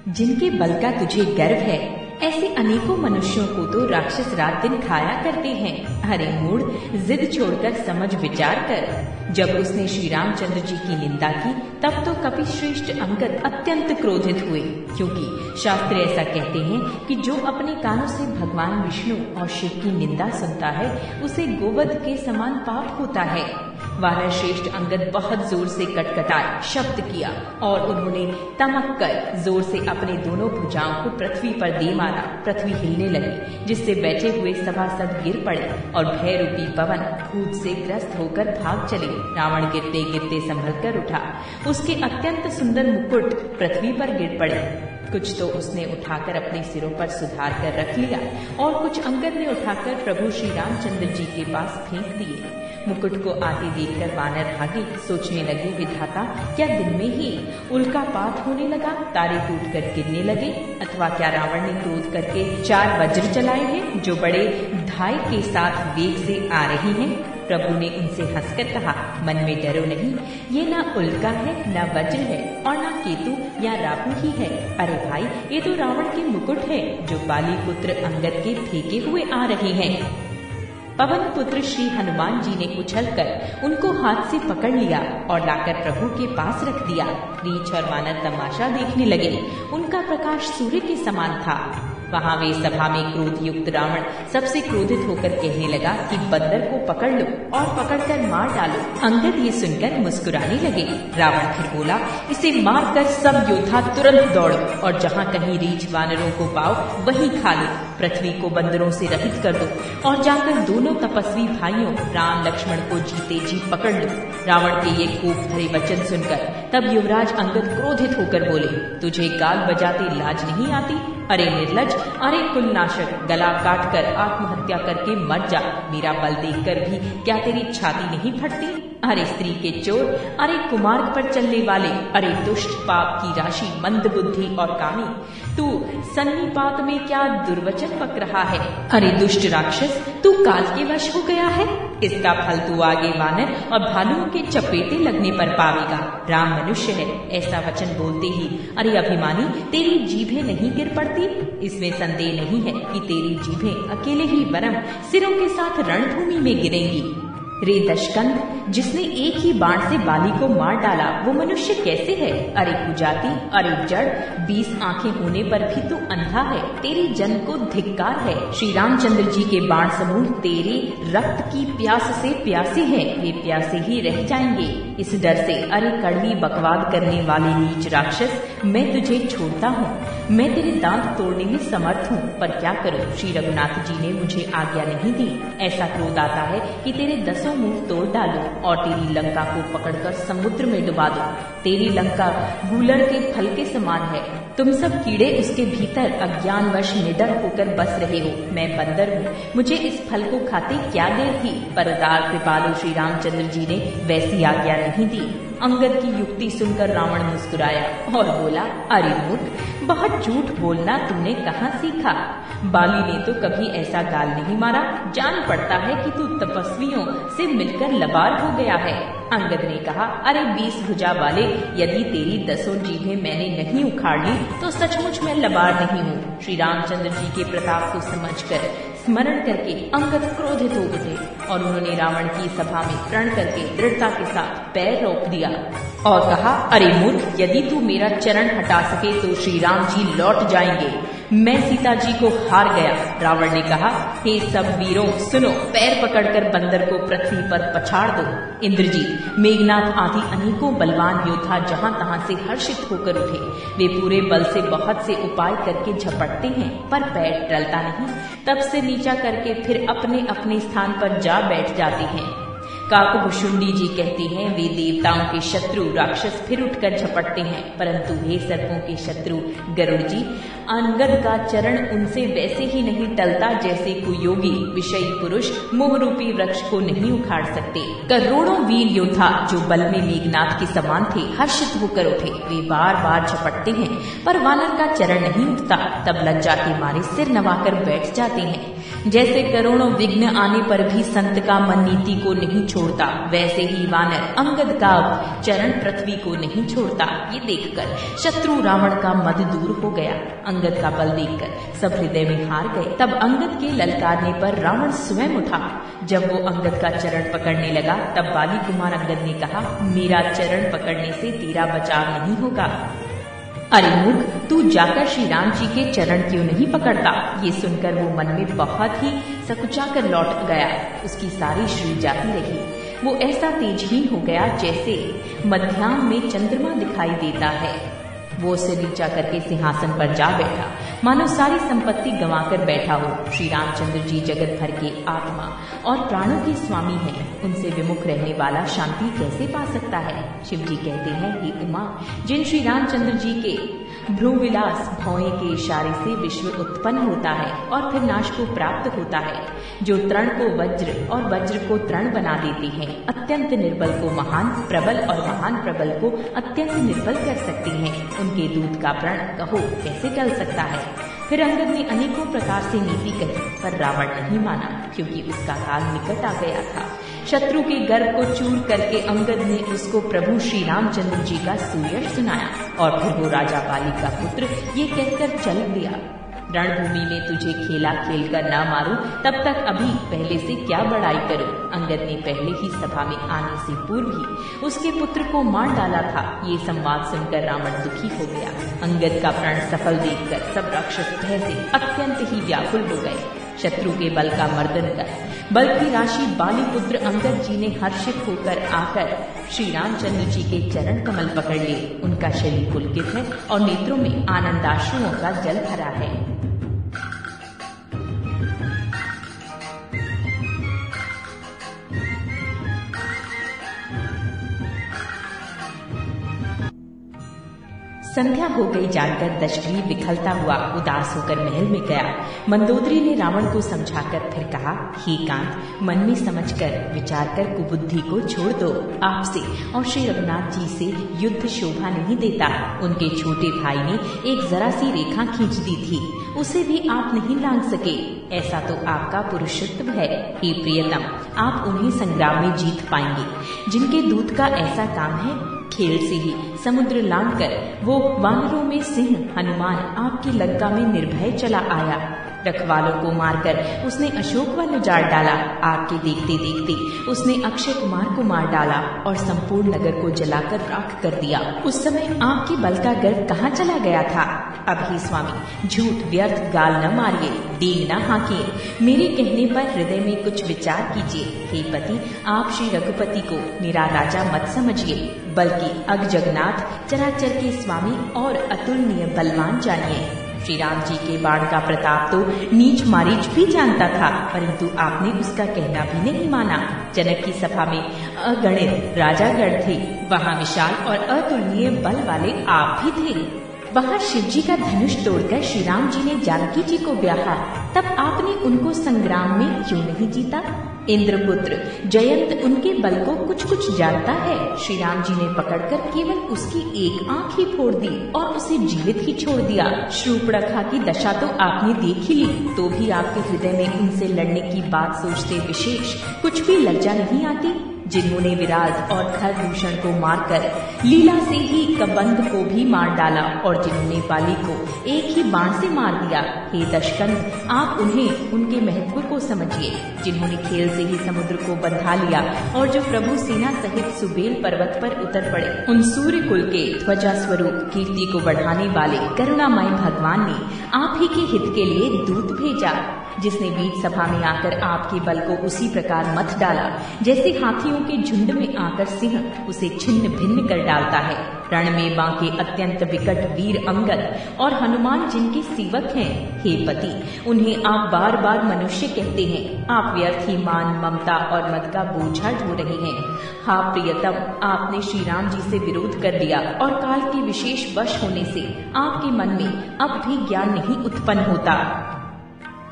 जिनके बल का तुझे गर्व है, ऐसे अनेकों मनुष्यों को तो राक्षस रात दिन खाया करते हैं। अरे मूढ़, जिद छोड़कर समझ विचार कर। जब उसने श्री रामचंद्र जी की निंदा की तब तो कपिश्रेष्ठ अंगद अत्यंत क्रोधित हुए, क्योंकि शास्त्र ऐसा कहते हैं कि जो अपने कानों से भगवान विष्णु और शिव की निंदा सुनता है उसे गोवध के समान पाप होता है। वानर श्रेष्ठ अंगद बहुत जोर से कटकटाए, शब्द किया और उन्होंने तमक कर जोर से अपने दोनों भुजाओं को पृथ्वी पर दे मारा। पृथ्वी हिलने लगी, जिससे बैठे हुए सभासद गिर पड़े और भय रूपी पवन भूत से ग्रस्त होकर भाग चले। रावण गिरते गिरते संभल कर उठा, उसके अत्यंत सुंदर मुकुट पृथ्वी पर गिर पड़े। कुछ तो उसने उठाकर अपने सिरों पर सुधार कर रख लिया और कुछ अंगद ने उठाकर प्रभु श्री रामचंद्र जी के पास फेंक दिए। मुकुट को आते देखकर वानर भागे, सोचने लगे, विधाता, क्या दिन में ही उल्कापात होने लगा, तारे टूटकर गिरने लगे, अथवा क्या रावण ने क्रोध करके 4 वज्र चलाए हैं जो बड़े धाय के साथ वेग से आ रही हैं। प्रभु ने उनसे हंसकर कहा, मन में डरो नहीं, ये ना उल्का है, ना वज्र है और ना केतु या राहु ही है। अरे भाई, ये तो रावण के मुकुट है जो बाली पुत्र अंगद के फेंके हुए आ रहे हैं। पवन पुत्र श्री हनुमान जी ने उछलकर उनको हाथ से पकड़ लिया और लाकर प्रभु के पास रख दिया। रीछ और वानर तमाशा देखने लगे। उनका प्रकाश सूर्य के समान था। वहां वे सभा में क्रोध युक्त रावण सबसे क्रोधित होकर कहने लगा कि बंदर को पकड़ लो और पकड़कर मार डालो। अंगद ये सुनकर मुस्कुराने लगे। रावण फिर बोला, इसे मारकर सब योद्धा तुरंत दौड़ो और जहां कहीं रीछ वानरों को पाओ वहीं खा लो। पृथ्वी को बंदरों से रहित कर दो और जाकर दोनों तपस्वी भाइयों राम लक्ष्मण को जीते जी पकड़ लो। रावण के ये कोप भरे वचन सुनकर तब युवराज अंगद क्रोधित होकर बोले, तुझे गाल बजाते लाज नहीं आती? अरे निर्लज, अरे कुलनाशक, गला काट कर आत्महत्या करके मर जा। मेरा बल देखकर भी क्या तेरी छाती नहीं फटती? अरे स्त्री के चोर, अरे कुमार्ग पर चलने वाले, अरे दुष्ट पाप की राशि, मंद बुद्धि और कामी, तू सन्निपात में क्या दुर्वचन बक रहा है? अरे दुष्ट राक्षस, तू काल के वश हो गया है। इसका फल तू आगे वानर और भालुओं के चपेटे लगने पर पावेगा। राम मनुष्य है, ऐसा वचन बोलते ही अरे अभिमानी, तेरी जीभें नहीं गिर पड़ती? इसमें संदेह नहीं है कि तेरी जीभें अकेले ही वरम सिरों के साथ रणभूमि में गिरेंगी। रे दशकंध, जिसने एक ही बाण से बाली को मार डाला वो मनुष्य कैसे है? अरे कुजाती, अरे जड़, 20 आंखें होने पर भी तू अंधा है। तेरी जन्म को धिक्कार है। श्री रामचंद्र जी के बाण समूह तेरे रक्त की प्यास से प्यासे हैं, वे प्यासे ही रह जाएंगे। इस डर से अरे कड़वी बकवाद करने वाले नीच राक्षस, मैं तुझे छोड़ता हूँ। मैं तेरे दांत तोड़ने में समर्थ हूँ, पर क्या करूँ, श्री रघुनाथ जी ने मुझे आज्ञा नहीं दी। ऐसा क्रोध आता है कि तेरे 10 मुंह तोड़ डालो और तेरी लंका को पकड़कर समुद्र में डुबा दो। तेरी लंका गूलड़ के फल के समान है। तुम सब कीड़े उसके भीतर अज्ञानवश निडर होकर बस रहे हो। मैं बंदर हूँ, मुझे इस फल को खाते क्या देर थी, पर उदार कृपालु श्री रामचंद्र जी ने वैसी आज्ञा नहीं दी। अंगद की युक्ति सुनकर रावण मुस्कुराया और बोला, अरे मूर्ख, बहुत झूठ बोलना तूने कहाँ सीखा? बाली ने तो कभी ऐसा गाल नहीं मारा। जान पड़ता है कि तू तपस्वियों से मिलकर लबार हो गया है। अंगद ने कहा, अरे 20 भुजा वाले, यदि तेरी 10 जीभें मैंने नहीं उखाड़ ली तो सचमुच मैं लबार नहीं हूँ। श्री रामचंद्र जी के प्रताप को समझकर स्मरण करके अंगद क्रोधित हो उठे और उन्होंने रावण की सभा में प्रण करके दृढ़ता के साथ पैर रोक दिया और कहा, अरे मूर्ख, यदि तू मेरा चरण हटा सके तो श्री राम जी लौट जाएंगे। मैं सीता जी को हार गया। रावण ने कहा, हे सब वीरों सुनो, पैर पकड़कर बंदर को पृथ्वी पर पछाड़ दो। इंद्रजीत, मेघनाथ आदि अनेकों बलवान योद्धा जहां तहां से हर्षित होकर उठे। वे पूरे बल से बहुत से उपाय करके झपटते हैं, पर पैर टलता नहीं। तब से नीचा करके फिर अपने अपने स्थान पर जा बैठ जाते हैं। काकभुषुंडी जी कहते हैं, वे देवताओं के शत्रु राक्षस फिर उठकर झपटते हैं, परंतु हे सर्पों के शत्रु गरुड़ जी, अंगद का चरण उनसे वैसे ही नहीं टलता जैसे कुयोगी विषयी पुरुष मोह रूपी वृक्ष को नहीं उखाड़ सकते। करोड़ों वीर योद्धा जो बल में मेघनाथ के समान थे हर्षित होकर उठे। वे बार बार झपटते हैं, पर वानर का चरण नहीं उठता। तब लज्जा के मारे सिर नवाकर बैठ जाते हैं। जैसे करोड़ों विघ्न आने पर भी संत का मन नीति को नहीं छोड़ छोड़ता, वैसे ही वानर अंगद का चरण पृथ्वी को नहीं छोड़ता। ये देखकर शत्रु रावण का मद दूर हो गया। अंगद का बल देखकर सब हृदय में हार गए। तब अंगद के ललकारने पर रावण स्वयं उठा। जब वो अंगद का चरण पकड़ने लगा तब बाली कुमार अंगद ने कहा, मेरा चरण पकड़ने से तेरा बचाव नहीं होगा। अरे मूर्ख, तू जाकर श्री राम जी के चरण क्यों नहीं पकड़ता? ये सुनकर वो मन में बहुत ही सकुचाकर लौट गया। उसकी सारी शरीर जाती रही। वो ऐसा तेजहीन हो गया जैसे मध्याह्न में चंद्रमा दिखाई देता है। वो सिर नीचा करके सिंहासन पर जा बैठा, मानो सारी संपत्ति गंवाकर बैठा हो। श्री रामचंद्र जी जगत भर के आत्मा और प्राणों के स्वामी हैं। उनसे विमुख रहने वाला शांति कैसे पा सकता है? शिव जी कहते हैं, हे उमा, जिन श्री रामचंद्र जी के भ्रूविलास भौएं के इशारे से विश्व उत्पन्न होता है और फिर नाश को प्राप्त होता है, जो तृण को वज्र और वज्र को तृण बना देते हैं, अत्यंत निर्बल को महान, प्रबल और महान प्रबल को अत्यंत निर्बल कर सकते हैं, उनके दूत का प्रण कहो कैसे टल सकता है? फिर अंगद ने अनेकों प्रकार से नीति कही, पर रावण नहीं माना, क्योंकि उसका काल निकट आ गया था। शत्रु के गर्व को चूर करके अंगद ने उसको प्रभु श्री रामचंद्र जी का सुयश सुनाया और फिर वो राजा बाली का पुत्र ये कहकर चल दिया, रणभूमि में तुझे खेला खेल कर ना मारूं, तब तक अभी पहले से क्या बड़ाई करूं। अंगद ने पहले ही सभा में आने से पूर्व ही उसके पुत्र को मार डाला था। ये संवाद सुनकर रावण दुखी हो गया। अंगद का प्रण सफल देखकर सब राक्षस भय से अत्यंत ही व्याकुल हो गए। शत्रु के बल का मर्दन कर बल की राशि बाली पुत्र अंगद जी ने हर्षित होकर आकर श्री रामचंद्र जी के चरण कमल पकड़ लिए। उनका शरीर पुलकित है और नेत्रों में आनंदाश्रुओं का जल भरा है। संध्या हो गई जानकर दशग्रीव विखलता हुआ उदास होकर महल में गया। मंदोदरी ने रावण को समझाकर फिर कहा, हे कांत, मन में समझकर विचार कर कुबुद्धि को छोड़ दो। आपसे और श्री रघुनाथ जी से युद्ध शोभा नहीं देता। उनके छोटे भाई ने एक जरा सी रेखा खींच दी थी, उसे भी आप नहीं लांघ सके। ऐसा तो आपका पुरुषत्व है। हे प्रियतम, आप उन्हें संग्राम में जीत पाएंगे जिनके दूत का ऐसा काम है। खेल से ही समुद्र लांघकर वो वानरों में सिंह हनुमान आपकी लंका में निर्भय चला आया। रखवालों को मारकर उसने अशोक वन उजाड़ डाला। आपके देखते देखते उसने अक्षय कुमार को मार डाला और संपूर्ण नगर को जलाकर राख कर दिया। उस समय आपके बल का गर्व कहाँ चला गया था? अब हे स्वामी, झूठ व्यर्थ गाल न मारिए, डींग न हाँकिए, मेरे कहने पर हृदय में कुछ विचार कीजिए। हे पति, आप श्री रघुपति को निरा राजा मत समझिए, बल्कि अग जगन्नाथ चराचर के स्वामी और अतुलनीय बलवान जानिए। श्री राम जी के बाण का प्रताप तो नीच मारीच भी जानता था, परंतु आपने उसका कहना भी नहीं माना। जनक की सभा में अगणित राजागण थे, वहाँ विशाल और अतुलनीय बल वाले आप भी थे। वहाँ शिव जी का धनुष तोड़कर श्री राम जी ने जानकी जी को ब्याहा, तब आपने उनको संग्राम में क्यों नहीं जीता? इंद्रपुत्र जयंत उनके बल को कुछ कुछ जानता है। श्री राम जी ने पकड़कर केवल उसकी एक आंख ही फोड़ दी और उसे जीवित ही छोड़ दिया। शूर्पणखा की दशा तो आपने देख ही ली, तो भी आपके हृदय में उनसे लड़ने की बात सोचते विशेष कुछ भी लज्जा नहीं आती। जिन्होंने विराज और खरदूषण को मारकर लीला से ही कबंध को भी मार डाला और जिन्होंने बाली को एक ही बाण से मार दिया। हे दशकंध, आप उन्हें उनके महत्व को समझिए। जिन्होंने खेल से ही समुद्र को बंधा लिया और जो प्रभु सेना सहित सुबेल पर्वत पर उतर पड़े, उन सूर्य कुल के ध्वजा स्वरूप कीर्ति को बढ़ाने वाले करुणामय भगवान ने आप ही के हित के लिए दूत भेजा, जिसने बीच सभा में आकर आपके बल को उसी प्रकार मत डाला जैसे हाथियों के झुंड में आकर सिंह उसे छिन्न भिन्न कर डालता है। रण में बांके अत्यंत विकट वीर अंगद और हनुमान जिनके सेवक हैं। हे पति, उन्हें आप बार बार मनुष्य कहते हैं। आप व्यर्थ ही मान, ममता और मद का बोझा ढो रहे हैं। हाँ प्रियतम, आपने श्री राम जी से विरोध कर दिया और काल के विशेष वश होने से आपके मन में अब भी ज्ञान नहीं उत्पन्न होता।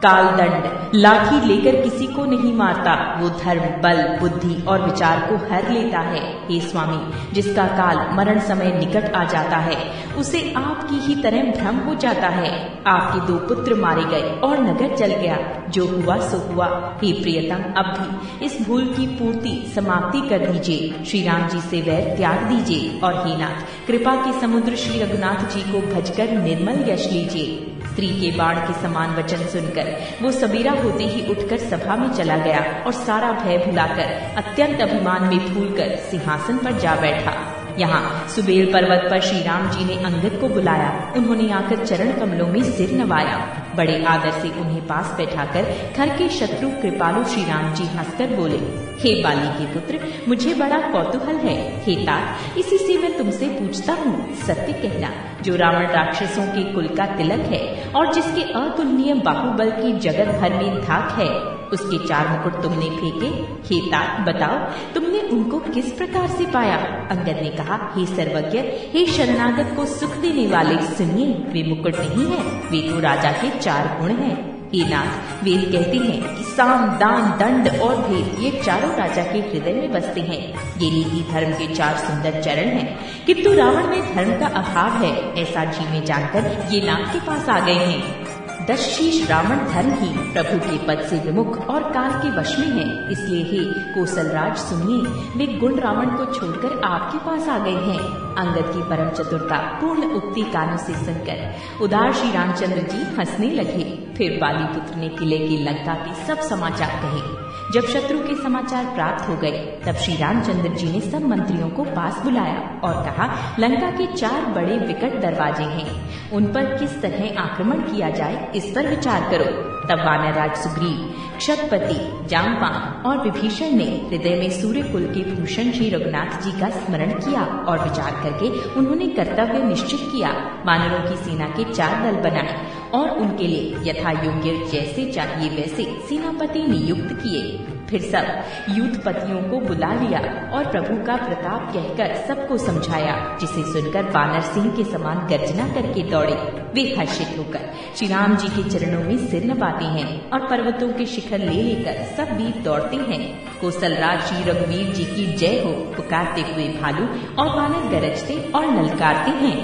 कालदंड लाठी लेकर किसी को नहीं मारता, वो धर्म, बल, बुद्धि और विचार को हर लेता है। हे स्वामी, जिसका काल मरण समय निकट आ जाता है उसे आपकी ही तरह भ्रम हो जाता है। आपके 2 पुत्र मारे गए और नगर जल गया, जो हुआ सो हुआ। हे प्रियतम, अब भी इस भूल की पूर्ति समाप्ति कर दीजिए, श्री राम जी से वैर त्याग दीजिए और हे नाथ, कृपा के समुद्र श्री रघुनाथ जी को भजकर निर्मल यश लीजिए। स्त्री के बाण के समान वचन सुनकर वो सबेरा होते ही उठकर सभा में चला गया और सारा भय भुलाकर अत्यंत अभिमान में फूलकर सिंहासन पर जा बैठा। यहाँ सुबेल पर्वत पर श्री राम जी ने अंगद को बुलाया। उन्होंने आकर चरण कमलों में सिर नवाया। बड़े आदर से उन्हें पास बैठाकर खर के शत्रु कृपालु श्री राम जी हंसकर बोले, हे बाली के पुत्र, मुझे बड़ा कौतूहल है। हे तात, इसी से मैं तुमसे पूछता हूँ, सत्य कहना, जो रावण राक्षसों के कुल का तिलक है और जिसके अतुलनीय बाहुबल की जगत भर में धाक है, उसके 4 मुकुट तुमने फेंके। हे तात, बताओ तुमने उनको किस प्रकार से पाया? अंगद ने कहा, हे सर्वज्ञ, हे शरणागत को सुख देने वाले, सुनिए, वे मुकुट नहीं है, वे तो राजा के 4 गुण हैं। हे नाथ, वेद कहते हैं कि साम, दान, दंड और भेद ये चारों राजा के हृदय में बसते हैं। ये नीति धर्म के 4 सुंदर चरण हैं, किंतु रावण में धर्म का अभाव है, ऐसा जी में जानकर ये नाथ के पास आ गए हैं। 10 शीश रावण धर्महीन, प्रभु के पद से विमुख और काल के वश में है। इसलिए हे कौशलराज सुनिए, वे गुण रावण को छोड़कर आपके पास आ गए हैं। अंगद की परम चतुरता पूर्ण उक्ति कानों से सुनकर उदार श्री रामचंद्र जी हंसने लगे। फिर बाली पुत्र ने किले की लंका के सब समाचार कहे। जब शत्रु के समाचार प्राप्त हो गए, तब श्री रामचंद्र जी ने सब मंत्रियों को पास बुलाया और कहा, लंका के 4 बड़े विकट दरवाजे हैं, उन पर किस तरह आक्रमण किया जाए, इस पर विचार करो। तब वानरराज सुग्रीव, क्षतपति, जामपान और विभीषण ने हृदय में सूर्य कुल के भूषण श्री रघुनाथ जी का स्मरण किया और विचार करके उन्होंने कर्तव्य निश्चित किया। वानरों की सेना के 4 दल बनाए और उनके लिए यथा योग्य जैसे चाहिए वैसे सेनापति नियुक्त किए। फिर सब युद्धपतियों को बुला लिया और प्रभु का प्रताप कहकर सबको समझाया, जिसे सुनकर वानर सिंह के समान गर्जना करके दौड़े। वे हर्षित होकर श्री राम जी के चरणों में सिर नवाते हैं और पर्वतों के शिखर ले लेकर सब वीर दौड़ते हैं। कौशलराज श्री रघुवीर जी की जय हो पुकारते हुए भालू और वानर गरजते और ललकारते हैं।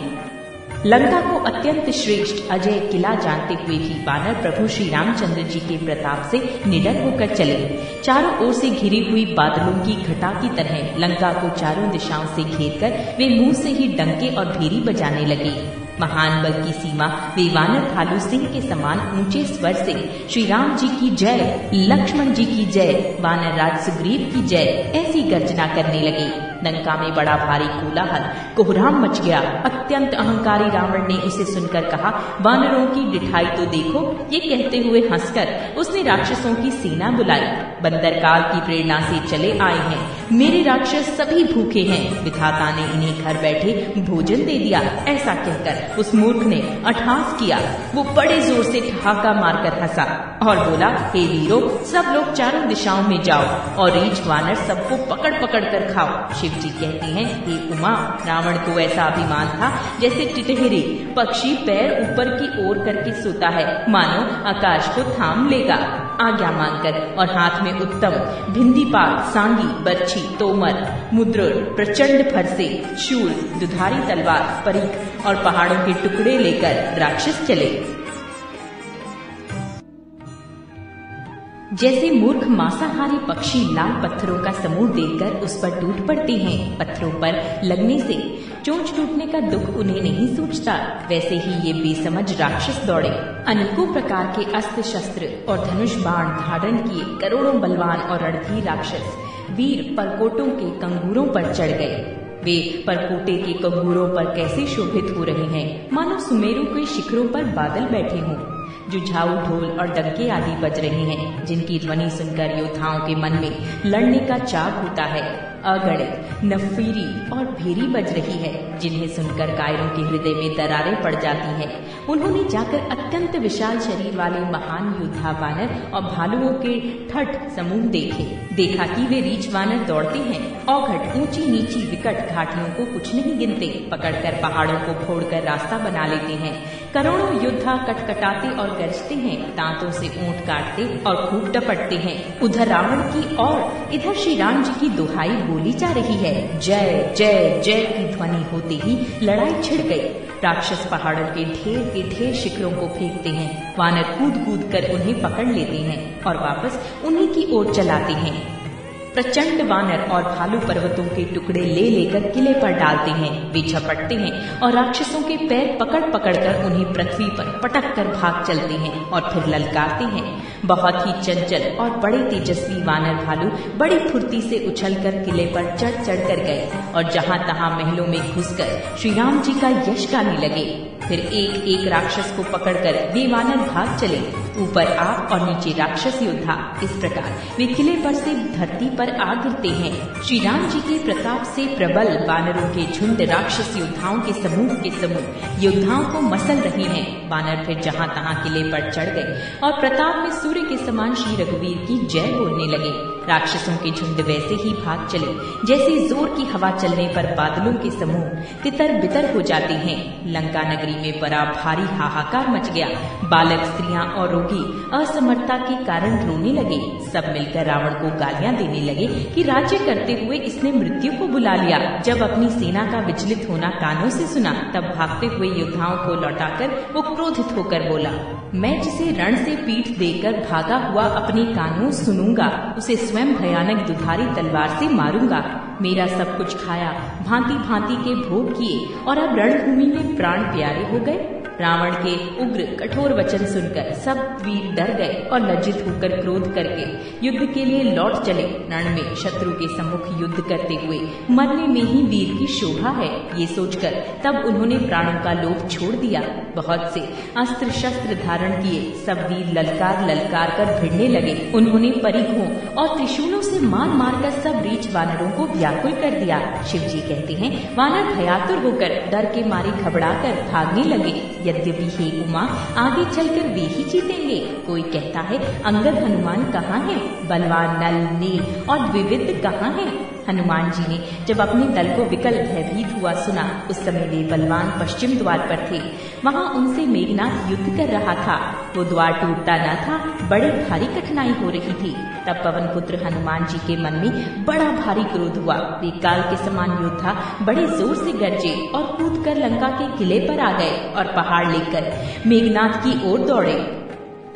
लंका को अत्यंत श्रेष्ठ अजय किला जानते हुए भी वानर प्रभु श्री रामचंद्र जी के प्रताप से निडर होकर चले। चारों ओर से घिरी हुई बादलों की घटा की तरह लंका को चारों दिशाओं से घेरकर वे मुंह से ही डंके और भेरी बजाने लगे। महान बल की सीमा वे वानर भालू सिंह के समान ऊंचे स्वर से श्री राम जी की जय, लक्ष्मण जी की जय, वानर राज सुग्रीव की जय ऐसी गर्जना करने लगे। लंका में बड़ा भारी कोलाहल, कोहराम मच गया। अत्यंत अहंकारी रावण ने उसे सुनकर कहा, वानरों की डिठाई तो देखो। ये कहते हुए हंसकर उसने राक्षसों की सेना बुलाई। बंदर काल की प्रेरणा से चले आए हैं, मेरे राक्षस सभी भूखे हैं, विधाता ने इन्हें घर बैठे भोजन दे दिया। ऐसा कहकर उस मूर्ख ने अट्टहास किया। वो बड़े जोर से ठहाका मारकर हंसा और बोला, हे वीरों, सब लोग चारों दिशाओं में जाओ और रीछ वानर सबको पकड़ पकड़ कर खाओ। शिव जी कहते हैं, हे उमा, रावण को ऐसा अभिमान था जैसे टिटहरी पक्षी पैर ऊपर की ओर करके सोता है, मानो आकाश को थाम लेगा। आज्ञा मानकर और हाथ में उत्तम भिंदीपात, सांगी, बर्छी, तोमर, मुद्र, प्रचंड फरसे, शूल, दुधारी तलवार, परीख और पहाड़ों के टुकड़े लेकर राक्षस चले। जैसे मूर्ख मांसाहारी पक्षी लाल पत्थरों का समूह देखकर उस पर टूट पड़ते हैं, पत्थरों पर लगने से चोंच टूटने का दुख उन्हें नहीं सूझता, वैसे ही ये बेसमझ राक्षस दौड़े। अनेकों प्रकार के अस्त्र शस्त्र और धनुष बाण धारण किए करोड़ों बलवान और रणधीर राक्षस वीर परकोटों के कंगूरों पर चढ़ गए। वे परकोटे के कंगूरों पर कैसे शोभित हो रहे हैं, मानो सुमेरु के शिखरों पर बादल बैठे हों। जुझाऊ ढोल और डंके आदि बज रहे हैं, जिनकी ध्वनि सुनकर योद्धाओं के मन में लड़ने का चाव होता है। अगणित, नफीरी और भेरी बज रही है, जिन्हें सुनकर कायरों के हृदय में दरारें पड़ जाती हैं। उन्होंने जाकर अत्यंत विशाल शरीर वाले महान योद्धा वानर और भालुओं के ठठ समूह देखा कि वे रीछ वानर दौड़ते हैं, औघट, ऊंची नीची विकट घाटियों को कुछ नहीं गिनते, पकड़कर पहाड़ों को फोड़कर रास्ता बना लेते हैं। करोड़ों योद्धा कटकटाते और गरजते हैं, दांतों से ऊंट काटते और खूब टपटते हैं। उधर रावण की और इधर श्री राम जी की दुहाई बोली जा रही है। जय जय जय की ध्वनि होते ही लड़ाई छिड़ गई। राक्षस पहाड़ों के ढेर शिखरों को फेंकते हैं। वानर कूद कूद कर उन्हें पकड़ लेते हैं और वापस उन्हीं की ओर चलाते हैं। प्रचंड वानर और भालू पर्वतों के टुकड़े ले लेकर किले पर डालते हैं। वे झपटते हैं और राक्षसों के पैर पकड़ पकड़ कर उन्हें पृथ्वी पर पटक कर भाग चलते हैं और फिर ललकारते हैं। बहुत ही चंचल और बड़े तेजस्वी वानर भालू बड़ी फुर्ती से उछलकर किले पर चढ़ कर गए और जहां तहां महलों में घुसकर श्री राम जी का यश गाने लगे। फिर एक एक राक्षस को पकड़कर वे वानर भाग चले। ऊपर आप और नीचे राक्षस योद्धा। इस प्रकार वे किले पर से धरती पर आ गिरते हैं। श्री राम जी के प्रताप से प्रबल वानरों के झुंड राक्षस योद्धाओं के समूह योद्धाओं को मसल रहे हैं। वानर फिर जहां तहां किले पर चढ़ गए और प्रताप में सूर्य के समान श्री रघुवीर की जय बोलने लगे। राक्षसों के झुंड वैसे ही भाग चले जैसे जोर की हवा चलने पर बादलों के समूह तितर बितर हो जाते हैं। लंका नगरी में बड़ा भारी हाहाकार मच गया। बालक, स्त्रियां और रोगी असमर्थता के कारण रोने लगे। सब मिलकर रावण को गालियां देने लगे कि राज्य करते हुए इसने मृत्यु को बुला लिया। जब अपनी सेना का विचलित होना कानों से सुना, तब भागते हुए योद्धाओं को लौटाकर वो क्रोधित होकर बोला, मैं जिसे रण से पीठ देकर भागा हुआ अपने कानों सुनूंगा, उसे स्वयं भयानक दुधारी तलवार से मारूंगा। मेरा सब कुछ खाया, भांति भांति के भोग किए और अब रणभूमि में प्राण प्यारे हो गए। रावण के उग्र कठोर वचन सुनकर सब वीर डर गए और लज्जित होकर क्रोध करके युद्ध के लिए लौट चले। रण में शत्रु के सम्मुख युद्ध करते हुए मरने में ही वीर की शोभा है, ये सोचकर तब उन्होंने प्राणों का लोभ छोड़ दिया। बहुत से अस्त्र शस्त्र धारण किए सब वीर ललकार कर भिड़ने लगे। उन्होंने परिघों और त्रिशूलों से मार कर सब रीछ वानरों को व्याकुल कर दिया। शिव जी कहते हैं, वानर भयातुर होकर डर के मारे घबरा कर भागने लगे। यद्यपि हे उमा, आगे चलकर वे ही जीतेंगे। कोई कहता है अंगद हनुमान कहाँ है, बलवान नल, नील और द्विविद कहाँ है। हनुमान जी ने जब अपने दल को विकल भयभीत हुआ सुना, उस समय वे बलवान पश्चिम द्वार पर थे। वहां उनसे मेघनाथ युद्ध कर रहा था। वो द्वार टूटता न था, बड़ी भारी कठिनाई हो रही थी। तब पवन पुत्र हनुमान जी के मन में बड़ा भारी क्रोध हुआ। वे काल के समान योद्धा बड़े जोर से गरजे और कूदकर लंका के किले पर आ गए और पहाड़ लेकर मेघनाथ की ओर दौड़े।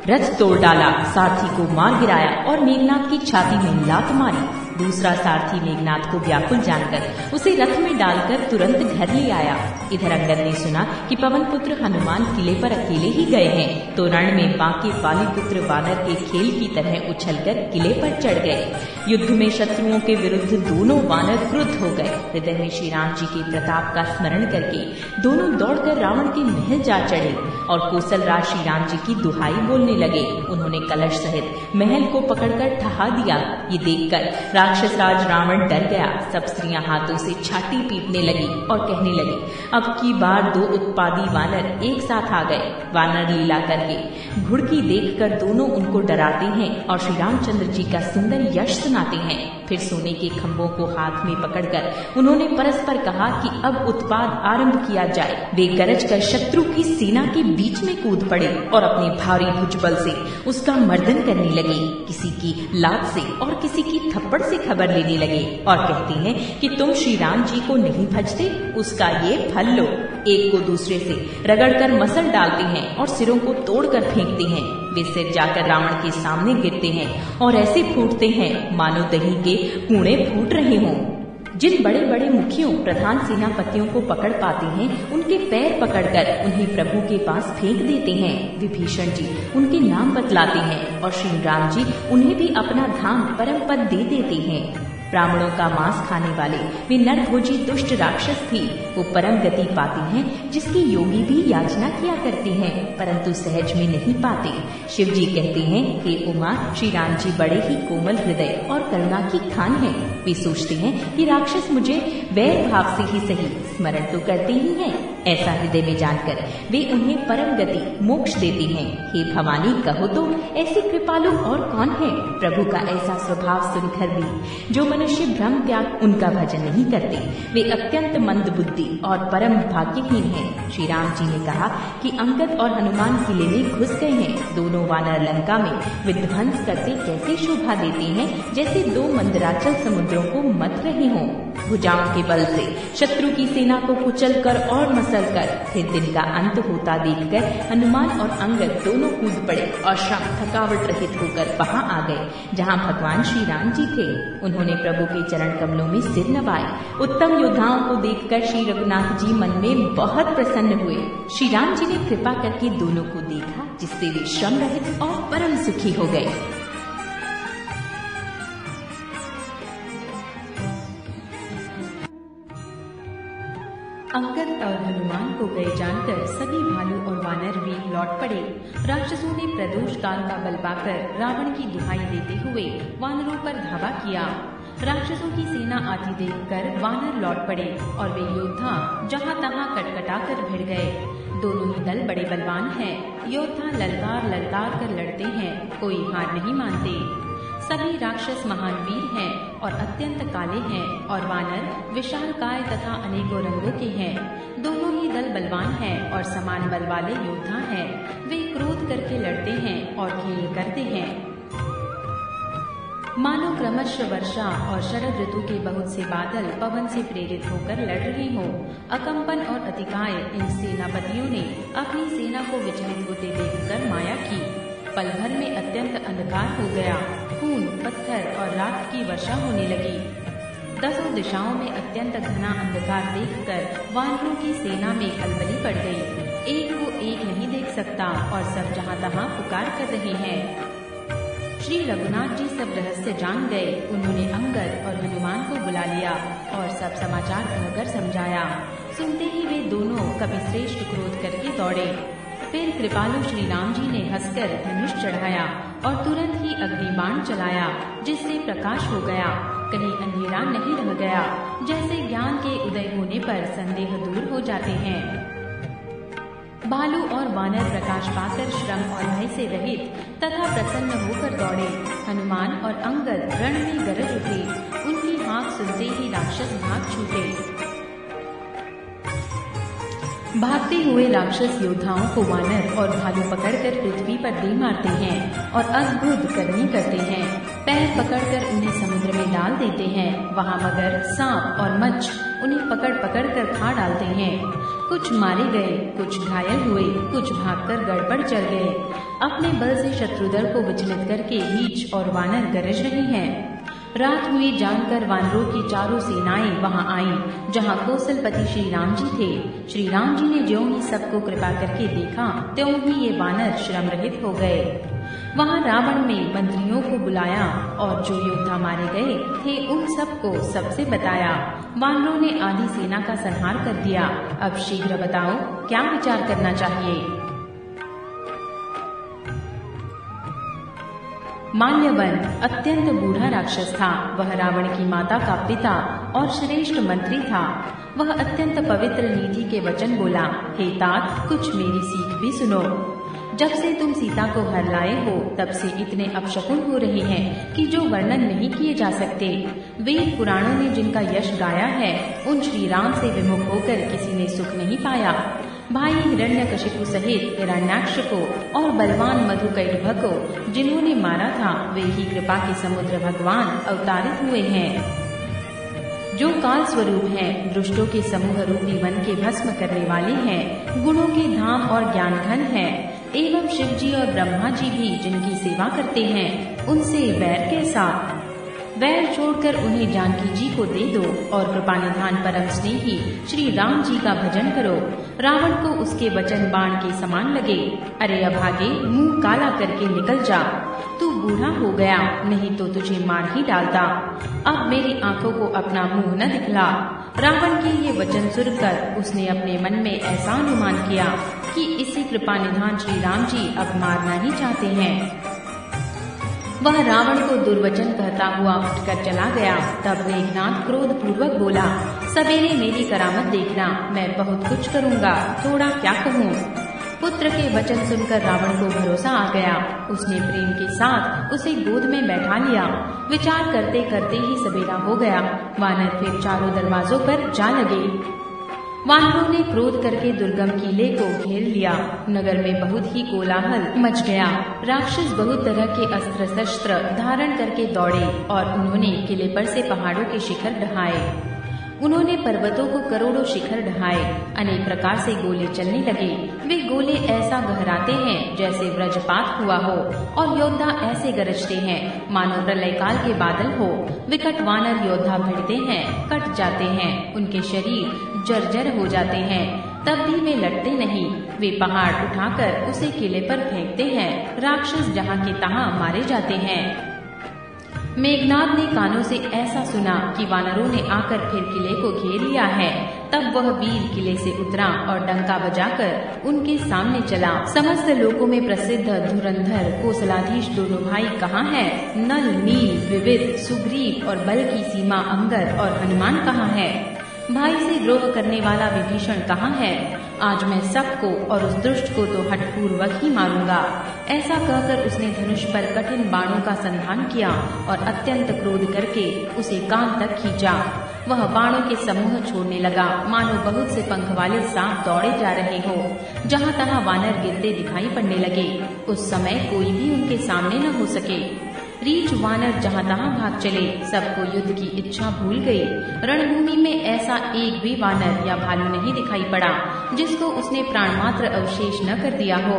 रथ तोड़ डाला, सारथी को मार गिराया और मेघनाथ की छाती में लात मारी। दूसरा सारथी मेघनाथ को व्याकुल जानकर उसे रथ में डालकर तुरंत घर ले आया। इधर अंगद ने सुना कि पवन पुत्र हनुमान किले पर अकेले ही गए हैं, तो रण में बांके पाली पुत्र वानर के खेल की तरह उछलकर किले पर चढ़ गए। युद्ध में शत्रुओं के विरुद्ध दोनों वानर क्रुद्ध हो गए। हृदय में श्री राम जी के प्रताप का स्मरण करके दोनों दौड़कर रावण के महल जा चढ़े और कौशल राज श्री राम जी की दुहाई बोलने लगे। उन्होंने कलश सहित महल को पकड़कर ठहा दिया। ये देखकर राक्षस राज रावण डर गया। सब स्त्रियां हाथों से छाती पीटने लगी और कहने लगी, अब की बार दो उत्पादी वानर एक साथ आ गए। वानर लीला करके घुड़की देखकर दोनों उनको डराते हैं और श्री रामचंद्र जी का सुंदर यश सुनाते हैं। फिर सोने के खंभों को हाथ में पकड़कर उन्होंने परस्पर कहा कि अब उत्पाद आरंभ किया जाए। वे गरज कर शत्रु की सेना के बीच में कूद पड़े और अपने भारी भुजबल से उसका मर्दन करने लगे। किसी की लात से और किसी की थप्पड़ से खबर लेने लगे और कहते हैं कि तुम श्री राम जी को नहीं भजते, उसका ये फल लो। एक को दूसरे से रगड़कर मसल डालते हैं और सिरों को तोड़कर फेंकते हैं। वे सिर जाकर रावण के सामने गिरते हैं और ऐसे फूटते हैं मानो दही के कूड़े फूट रहे हों। जिन बड़े बड़े मुखियों प्रधान सेनापतियों को पकड़ पाते हैं, उनके पैर पकड़कर उन्हें प्रभु के पास फेंक देते हैं। विभीषण जी उनके नाम बतलाते हैं और श्री राम जी उन्हें भी अपना धाम परम पद दे देते हैं। ब्राह्मणों का मांस खाने वाले वे नरभोजी दुष्ट राक्षस थी। वो परम गति पाती हैं, जिसकी योगी भी याचना किया करते हैं, परंतु सहज में नहीं पाते। शिव जी कहते हैं, हे उमा, श्री राम जी बड़े ही कोमल हृदय और करुणा की खान है। वे सोचते हैं कि राक्षस मुझे वैर भाव से ही सही स्मरण तो करते ही हैं। ऐसा हृदय में जानकर वे उन्हें परम गति मोक्ष देती हैं। हे भवानी, कहो तो ऐसी कृपालु और कौन है? प्रभु का ऐसा स्वभाव सुनकर भी जो मनुष्य ब्रह्म त्याग उनका भजन नहीं करते, वे अत्यंत मंद बुद्धि और परम भाग्यहीन हैं। श्री राम जी ने कहा कि अंगद और हनुमान किले में घुस गए हैं। दोनों वानर लंका में विध्वंस करते कैसे शोभा देते हैं, जैसे दो मंदराचल समुद्रों को मथ रहे हों। भुजाओं के बल से शत्रु की सेना को कुचल कर और मसल कर फिर दिन का अंत होता देखकर हनुमान और अंगद दोनों कूद पड़े और श्रम थकावट रहित होकर वहां आ गए जहां भगवान श्री राम जी थे। उन्होंने प्रभु के चरण कमलों में सिर नवाए। उत्तम योद्धाओं को देखकर श्री रघुनाथ जी मन में बहुत प्रसन्न हुए। श्री राम जी ने कृपा करके दोनों को देखा, जिससे वे श्रम रहित और परम सुखी हो गए। अंगद और हनुमान को गए जानकर सभी भालू और वानर भी लौट पड़े। राक्षसों ने प्रदोष काल का बल पाकर रावण की दुहाई देते हुए वानरों पर धावा किया। राक्षसों की सेना आती देखकर वानर लौट पड़े और वे योद्धा जहां तहां कटकटाकर भिड़ गए। दोनों ही दल बड़े बलवान हैं। योद्धा ललकार ललकार कर लड़ते हैं, कोई हार नहीं मानते। सभी राक्षस महान वीर हैं और अत्यंत काले हैं और वानर विशालकाय तथा अनेकों रंगों के हैं। दोनों ही दल बलवान हैं और समान बल वाले योद्धा हैं। वे क्रोध करके लड़ते हैं और खेल करते हैं। मानो क्रमशः वर्षा और शरद ऋतु के बहुत से बादल पवन से प्रेरित होकर लड़ रहे हों। अकंपन और अतिकाय इन सेनापतियों ने अपनी सेना को विचलित होते देखकर माया की। पल भर में अत्यंत अंधकार हो गया। खून, पत्थर और राख की वर्षा होने लगी। दसों दिशाओं में अत्यंत घना अंधकार देखकर वानरों की सेना में खलबली पड़ गई। एक को एक नहीं देख सकता और सब जहां तहां पुकार कर रहे हैं। श्री रघुनाथ जी सब रहस्य जान गए। उन्होंने अंगद और हनुमान को बुला लिया और सब समाचार कहकर समझाया। सुनते ही वे दोनों कपिश्रेष्ठ क्रोध करके दौड़े। फिर कृपालु श्री राम जी ने हंसकर धनुष चढ़ाया और तुरंत ही अग्निबाण चलाया, जिससे प्रकाश हो गया। कहीं अंधेरा नहीं रह गया। जैसे ज्ञान के उदय होने पर संदेह दूर हो जाते हैं। भालू और वानर प्रकाश पाकर श्रम और भय से रहित तथा प्रसन्न होकर दौड़े। हनुमान और अंगद रण में गरज उठे। उनकी हाँक सुनते ही राक्षस भाग छूटे। भागते हुए राक्षस योद्धाओं को वानर और भालू पकड़कर पृथ्वी पर दे मारते हैं और अद्भुत करनी करते हैं। पैर पकड़कर उन्हें समुद्र में डाल देते हैं। वहाँ मगर, सांप और मच्छ उन्हें पकड़ पकड़ कर खा डालते हैं। कुछ मारे गए, कुछ घायल हुए, कुछ भागकर गड़बड़ चल गए। अपने बल से शत्रुदल को विचलित करके रीछ और वानर गरज रहे हैं। रात हुई जानकर वानरों की चारों सेनाएं वहां आईं, जहां कौशलपति श्री राम जी थे। श्री राम जी ने ज्यों ही सबको कृपा करके देखा, त्यों ही ये वानर श्रम रहित हो गए। वहां रावण ने मंत्रियों को बुलाया और जो योद्धा मारे गए थे उन सबको सबसे बताया। वानरों ने आधी सेना का संहार कर दिया। अब शीघ्र बताओ, क्या विचार करना चाहिए? माल्यवन अत्यंत बूढ़ा राक्षस था। वह रावण की माता का पिता और श्रेष्ठ मंत्री था। वह अत्यंत पवित्र नीति के वचन बोला, हे तात, कुछ मेरी सीख भी सुनो। जब से तुम सीता को हर लाए हो, तब से इतने अपशकुन हो रहे हैं कि जो वर्णन नहीं किए जा सकते। वेद पुराणों ने जिनका यश गाया है, उन श्री राम से विमुख होकर किसी ने सुख नहीं पाया। भाई हिरण्यकशिपु सहित हिरण्याक्ष को और बलवान मधुकैटभ को जिन्होंने मारा था, वे ही कृपा के समुद्र भगवान अवतारित हुए हैं, जो काल स्वरूप हैं, दुष्टों के समूह रूपी वन के भस्म करने वाले हैं, गुणों के धाम और ज्ञान घन हैं, एवं शिव जी और ब्रह्मा जी भी जिनकी सेवा करते हैं, उनसे वैर कैसा। वैर छोड़कर उन्हें जानकी जी को दे दो और कृपानिधान परम स्नेही श्री राम जी का भजन करो। रावण को उसके वचन बाण के समान लगे। अरे अभागे, मुंह काला करके निकल जा, तू बूढ़ा हो गया, नहीं तो तुझे मार ही डालता। अब मेरी आंखों को अपना मुंह न दिखला। रावण के ये वचन सुनकर उसने अपने मन में ऐसा अनुमान किया कि इसी कृपानिधान श्री राम जी अब मारना ही चाहते हैं। वह रावण को दुर्वचन कहता हुआ उठकर चला गया। तब मेघनाद क्रोध पूर्वक बोला, सवेरे मेरी करामत देखना, मैं बहुत कुछ करूँगा, थोड़ा क्या कहूँ। पुत्र के वचन सुनकर रावण को भरोसा आ गया। उसने प्रेम के साथ उसे गोद में बैठा लिया। विचार करते करते ही सवेरा हो गया। वानर फिर चारों दरवाजों पर जा लगे। वानरों ने क्रोध करके दुर्गम किले को घेर लिया। नगर में बहुत ही कोलाहल मच गया। राक्षस बहुत तरह के अस्त्र शस्त्र धारण करके दौड़े और उन्होंने किले पर से पहाड़ों के शिखर ढहाए। उन्होंने पर्वतों को करोड़ों शिखर ढहाए। अनेक प्रकार से गोले चलने लगे। वे गोले ऐसा गहराते हैं जैसे वज्रपात हुआ हो और योद्धा ऐसे गरजते हैं मानो प्रलयकाल के बादल हो। विकट वानर योद्धा भिड़ते हैं, कट जाते हैं, उनके शरीर जर्जर हो जाते हैं, तब भी वे लड़ते नहीं। वे पहाड़ उठाकर उसे किले पर फेंकते हैं। राक्षस जहाँ के तहाँ मारे जाते हैं। मेघनाद ने कानों से ऐसा सुना कि वानरों ने आकर फिर किले को घेर लिया है। तब वह वीर किले से उतरा और डंका बजाकर उनके सामने चला। समस्त लोकों में प्रसिद्ध धुरंधर कौशलाधीश दोनों भाई कहाँ हैं? नल, नील, विविध, सुग्रीव और बल की सीमा अंगर और हनुमान कहाँ है? भाई से द्रोह करने वाला विभीषण कहाँ है? आज मैं सबको और उस दुष्ट को तो हठपूर्वक ही मारूंगा। ऐसा कहकर उसने धनुष पर कठिन बाणों का संधान किया और अत्यंत क्रोध करके उसे कान तक खींचा। वह बाणों के समूह छोड़ने लगा मानो बहुत से पंख वाले सांप दौड़े जा रहे हो। जहाँ तहाँ वानर गिरते दिखाई पड़ने लगे। उस समय कोई भी उनके सामने न हो सके। रीछ वानर जहाँ तहाँ भाग चले। सबको युद्ध की इच्छा भूल गई। रणभूमि में ऐसा एक भी वानर या भालू नहीं दिखाई पड़ा जिसको उसने प्राण मात्र अवशेष न कर दिया हो।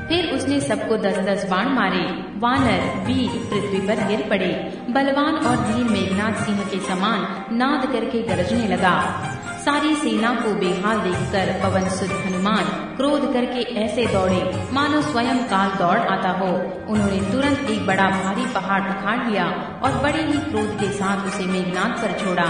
फिर उसने सबको 10-10 बाण मारे। वानर वीर पृथ्वी पर गिर पड़े। बलवान और धीर मेघनाद सिंह के समान नाद करके गरजने लगा। सारी सेना को बेहाल देखकर पवन सुत हनुमान क्रोध करके ऐसे दौड़े मानो स्वयं काल दौड़ आता हो। उन्होंने तुरंत एक बड़ा भारी पहाड़ उखाड़ लिया और बड़े ही क्रोध के साथ उसे मेघनाद पर छोड़ा।